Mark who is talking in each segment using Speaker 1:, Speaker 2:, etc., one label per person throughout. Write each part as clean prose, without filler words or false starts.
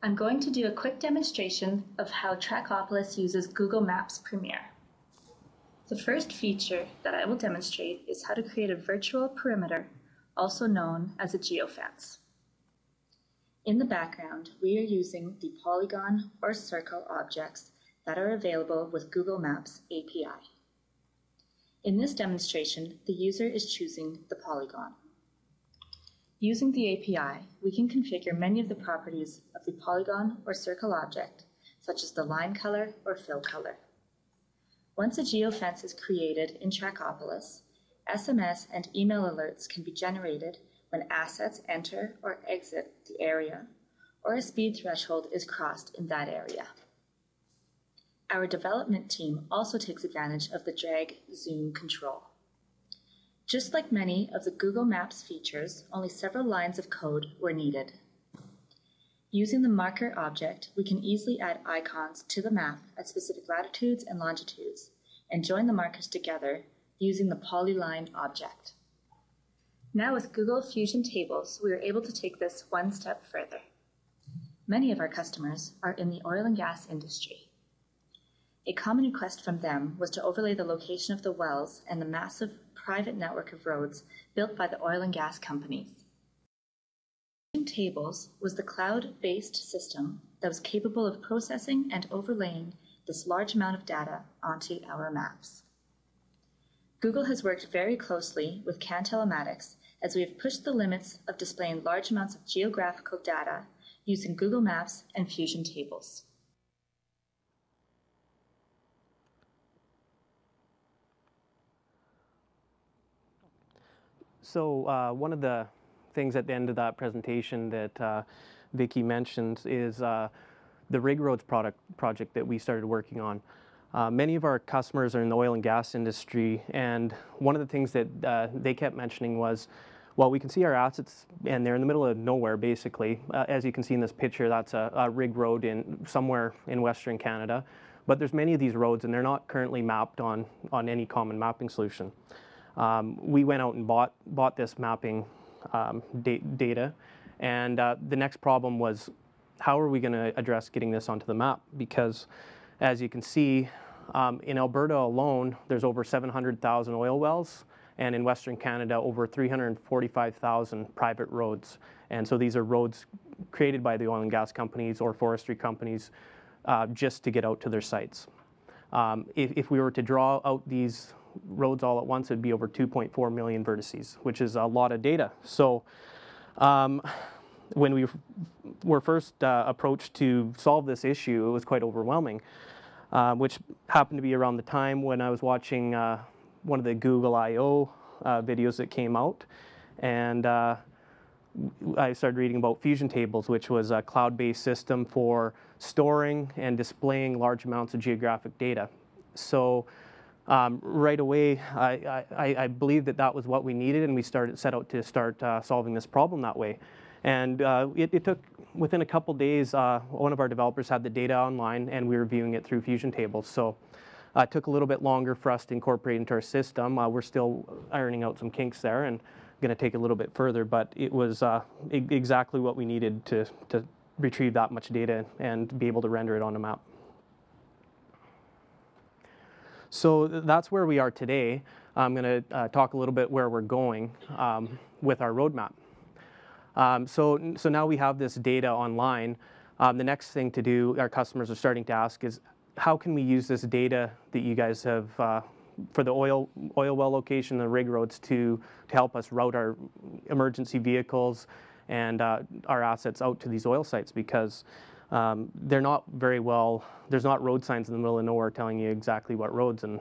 Speaker 1: I'm going to do a quick demonstration of how Trakopolis uses Google Maps Premier. The first feature that I will demonstrate is how to create a virtual perimeter, also known as a geofence. In the background, we are using the polygon or circle objects that are available with Google Maps API. In this demonstration, the user is choosing the polygon. Using the API, we can configure many of the properties of the polygon or circle object, such as the line color or fill color. Once a geofence is created in Trakopolis, SMS and email alerts can be generated when assets enter or exit the area, or a speed threshold is crossed in that area. Our development team also takes advantage of the drag-zoom control. Just like many of the Google Maps features, only several lines of code were needed. Using the marker object, we can easily add icons to the map at specific latitudes and longitudes, and join the markers together using the polyline object. Now with Google Fusion Tables, we are able to take this one step further. Many of our customers are in the oil and gas industry. A common request from them was to overlay the location of the wells and the massive private network of roads built by the oil and gas companies. Fusion Tables was the cloud-based system that was capable of processing and overlaying this large amount of data onto our maps. Google has worked very closely with Telematics as we have pushed the limits of displaying large amounts of geographical data using Google Maps and Fusion Tables.
Speaker 2: So one of the things at the end of that presentation that Vicki mentioned is the rig roads project that we started working on. Many of our customers are in the oil and gas industry, and one of the things that they kept mentioning was, well, we can see our assets and they're in the middle of nowhere basically. As you can see in this picture, that's a rig road somewhere in Western Canada, but there's many of these roads and they're not currently mapped on any common mapping solution. We went out and bought this mapping data, and the next problem was, how are we going to address getting this onto the map? Because as you can see, in Alberta alone, there's over 700,000 oil wells, and in Western Canada, over 345,000 private roads. And so these are roads created by the oil and gas companies or forestry companies just to get out to their sites. If we were to draw out these roads all at once, it'd be over 2.4 million vertices, which is a lot of data. So when we were first approached to solve this issue, it was quite overwhelming, which happened to be around the time when I was watching one of the Google I/O videos that came out, and I started reading about Fusion Tables, which was a cloud-based system for storing and displaying large amounts of geographic data. So right away, I believed that was what we needed, and we set out to start solving this problem that way. And it took, within a couple days, one of our developers had the data online, and we were viewing it through Fusion Tables. So it took a little bit longer for us to incorporate into our system. We're still ironing out some kinks there, and going to take a little bit further, but it was exactly what we needed to retrieve that much data and be able to render it on a map. So that's where we are today. I'm going to talk a little bit where we're going with our roadmap. So now we have this data online. The next thing to do, our customers are starting to ask, is how can we use this data that you guys have for the oil well location, the rig roads, to help us route our emergency vehicles and our assets out to these oil sites, because they're not very well, there's not road signs in the middle of nowhere telling you exactly what roads, and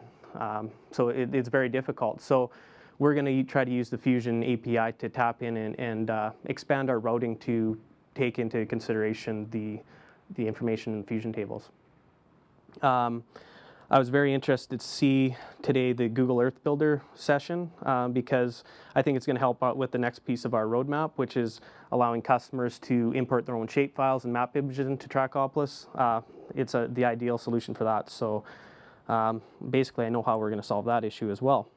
Speaker 2: so it's very difficult. So we're going to try to use the Fusion API to tap in and expand our routing to take into consideration the information in Fusion Tables. I was very interested to see today the Google Earth Builder session because I think it's going to help out with the next piece of our roadmap, which is allowing customers to import their own shapefiles and map images into Trakopolis. It's the ideal solution for that. So basically, I know how we're going to solve that issue as well.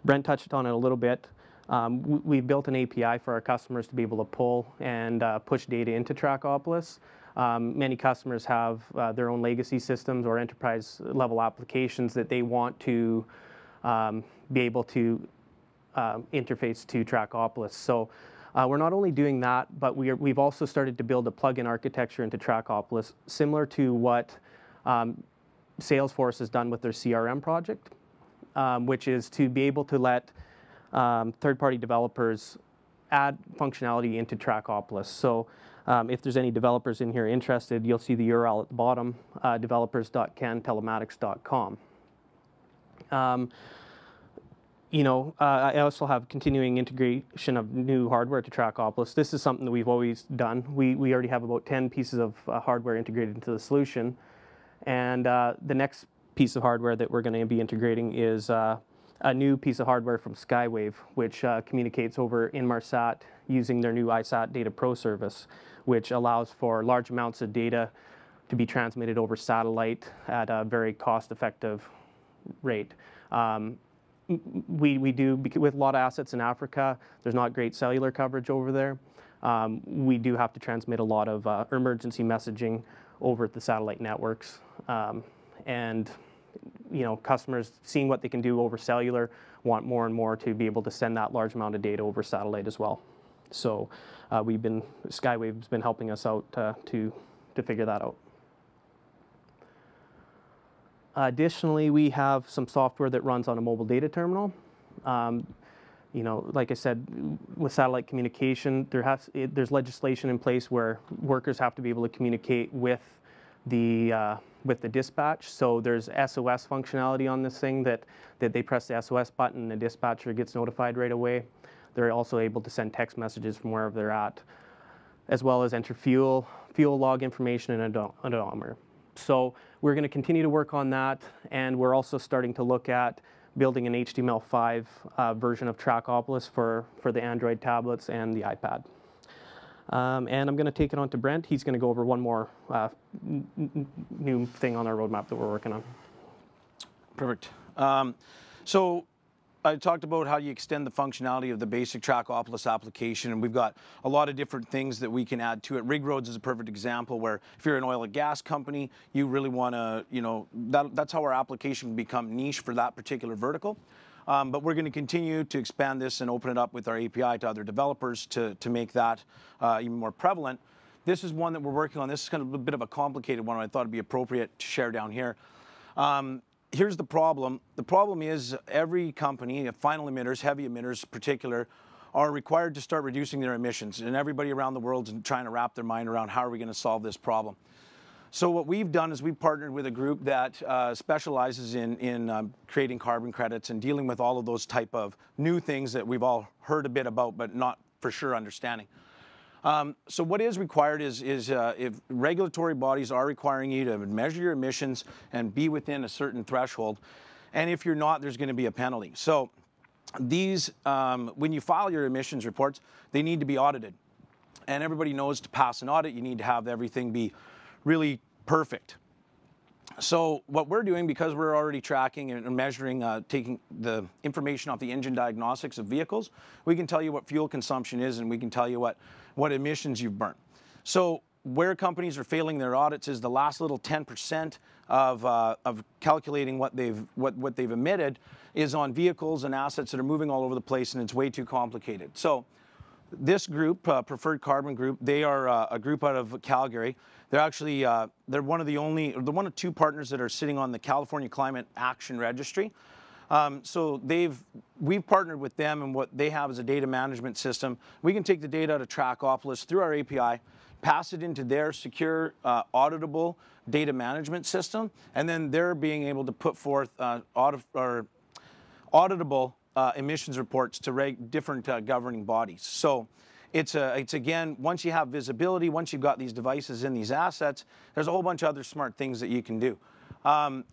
Speaker 2: Brent touched on it a little bit. We've built an API for our customers to be able to pull and push data into Trakopolis. Many customers have their own legacy systems or enterprise level applications that they want to be able to interface to Trakopolis. So we're not only doing that, but we've also started to build a plugin architecture into Trakopolis, similar to what Salesforce has done with their CRM project, which is to be able to let third-party developers add functionality into Trakopolis. So if there's any developers in here interested, you'll see the URL at the bottom, developers.cantelematics.com. I also have continuing integration of new hardware to Trakopolis. This is something that we've always done. We already have about 10 pieces of hardware integrated into the solution. And the next piece of hardware that we're going to be integrating is a new piece of hardware from Skywave, which communicates over Inmarsat using their new iSat Data Pro service, which allows for large amounts of data to be transmitted over satellite at a very cost-effective rate. We do, with a lot of assets in Africa, there's not great cellular coverage over there. We do have to transmit a lot of emergency messaging over the satellite networks. Customers seeing what they can do over cellular want more and more to be able to send that large amount of data over satellite as well. So Skywave's been helping us out to figure that out. Additionally, we have some software that runs on a mobile data terminal. Like I said, with satellite communication, there's legislation in place where workers have to be able to communicate with the dispatch. So there's SOS functionality on this thing that they press the SOS button and the dispatcher gets notified right away. They're also able to send text messages from wherever they're at, as well as enter fuel log information and an odometer. So we're going to continue to work on that, and we're also starting to look at building an HTML5 version of Trakopolis for the Android tablets and the iPad. And I'm going to take it on to Brent. He's going to go over one more new thing on our roadmap that we're working on.
Speaker 3: Perfect. So I talked about how you extend the functionality of the basic Trakopolis application, and we've got a lot of different things that we can add to it. Rig roads is a perfect example where if you're an oil and gas company, you really want to, that's how our application can become niche for that particular vertical. But we're going to continue to expand this and open it up with our API to other developers to make that even more prevalent. This is one that we're working on. This is kind of a bit of a complicated one. I thought it'd be appropriate to share down here. Here's the problem. The problem is every company, final emitters, heavy emitters in particular, are required to start reducing their emissions. And everybody around the world is trying to wrap their mind around how are we going to solve this problem. So what we've done is we've partnered with a group that specializes in creating carbon credits and dealing with all of those type of new things that we've all heard a bit about but not for sure understanding. So what is required is if regulatory bodies are requiring you to measure your emissions and be within a certain threshold, and if you're not, there's going to be a penalty. So these, when you file your emissions reports, they need to be audited. And everybody knows to pass an audit, you need to have everything be really perfect. So what we're doing, because we're already tracking and measuring, taking the information off the engine diagnostics of vehicles, we can tell you what fuel consumption is and we can tell you what emissions you've burnt. So where companies are failing their audits is the last little 10% of calculating what they've emitted is on vehicles and assets that are moving all over the place, and it's way too complicated. So this group, Preferred Carbon Group, they are a group out of Calgary. They're actually they're one of two partners that are sitting on the California Climate Action Registry. So we've partnered with them, and what they have is a data management system. We can take the data out of Trakopolis through our API, pass it into their secure, auditable data management system, and then they're being able to put forth auditable emissions reports to different governing bodies. So it's again, once you have visibility, once you've got these devices in these assets, there's a whole bunch of other smart things that you can do.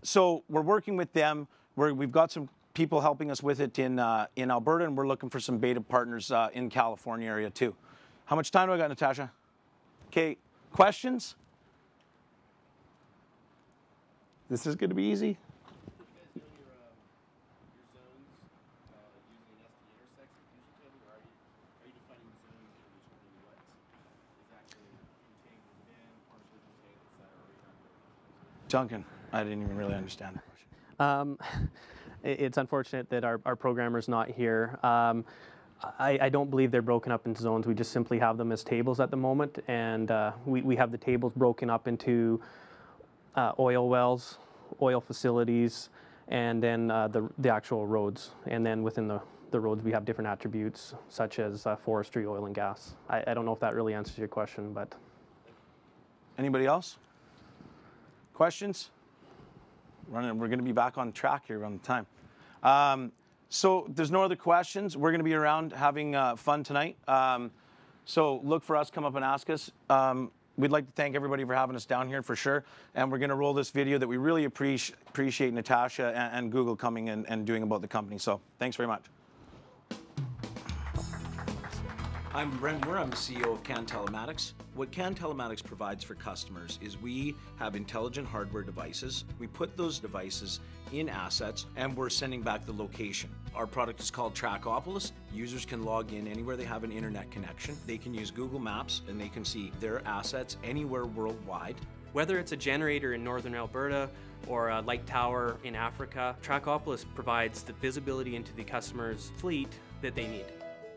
Speaker 3: So we're working with them. We've got some people helping us with it in Alberta, and we're looking for some beta partners in California area too. How much time do I got, Natasha? Okay, questions? This is going to be easy. Duncan, I didn't even really understand the question.
Speaker 2: It's unfortunate that our programmer's not here. I don't believe they're broken up into zones. We just simply have them as tables at the moment, and we have the tables broken up into oil wells, oil facilities, and then the actual roads. And then within the roads, we have different attributes, such as forestry, oil, and gas. I don't know if that really answers your question, but...
Speaker 3: Anybody else? Questions? We're going to be back on track here on the time. So there's no other questions. We're going to be around having fun tonight. So look for us, come up and ask us. We'd like to thank everybody for having us down here for sure. And we're going to roll this video that we really appreciate Natasha and Google coming in and doing about the company. So thanks very much.
Speaker 4: I'm Brent Moore, I'm the CEO of CAN Telematics. What CAN Telematics provides for customers is we have intelligent hardware devices. We put those devices in assets and we're sending back the location. Our product is called Trakopolis. Users can log in anywhere they have an internet connection. They can use Google Maps and they can see their assets anywhere worldwide.
Speaker 5: Whether it's a generator in northern Alberta or a light tower in Africa, Trakopolis provides the visibility into the customer's fleet that they need.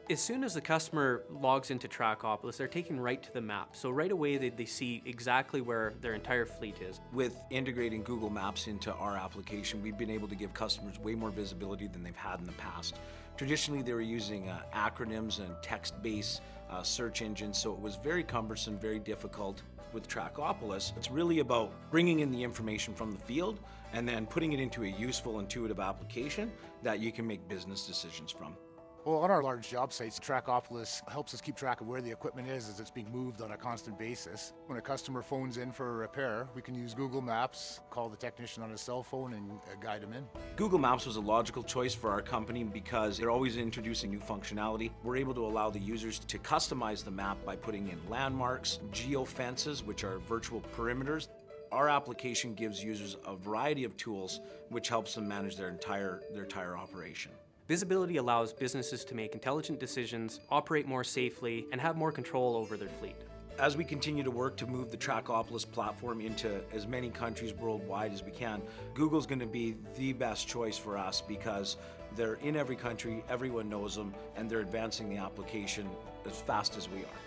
Speaker 5: As soon as the customer logs into Trakopolis, they're taken right to the map. So right away, they see exactly where their entire fleet is.
Speaker 4: With integrating Google Maps into our application, we've been able to give customers way more visibility than they've had in the past. Traditionally, they were using acronyms and text-based search engines, so it was very cumbersome, very difficult. With Trakopolis, it's really about bringing in the information from the field and then putting it into a useful, intuitive application that you can make business decisions from.
Speaker 6: Well, on our large job sites, Trakopolis helps us keep track of where the equipment is as it's being moved on a constant basis. When a customer phones in for a repair, we can use Google Maps, call the technician on his cell phone and guide him in.
Speaker 4: Google Maps was a logical choice for our company because they're always introducing new functionality. We're able to allow the users to customize the map by putting in landmarks, geofences, which are virtual perimeters. Our application gives users a variety of tools which helps them manage their entire operation.
Speaker 5: Visibility allows businesses to make intelligent decisions, operate more safely, and have more control over their fleet.
Speaker 4: As we continue to work to move the Trakopolis platform into as many countries worldwide as we can, Google's going to be the best choice for us because they're in every country, everyone knows them, and they're advancing the application as fast as we are.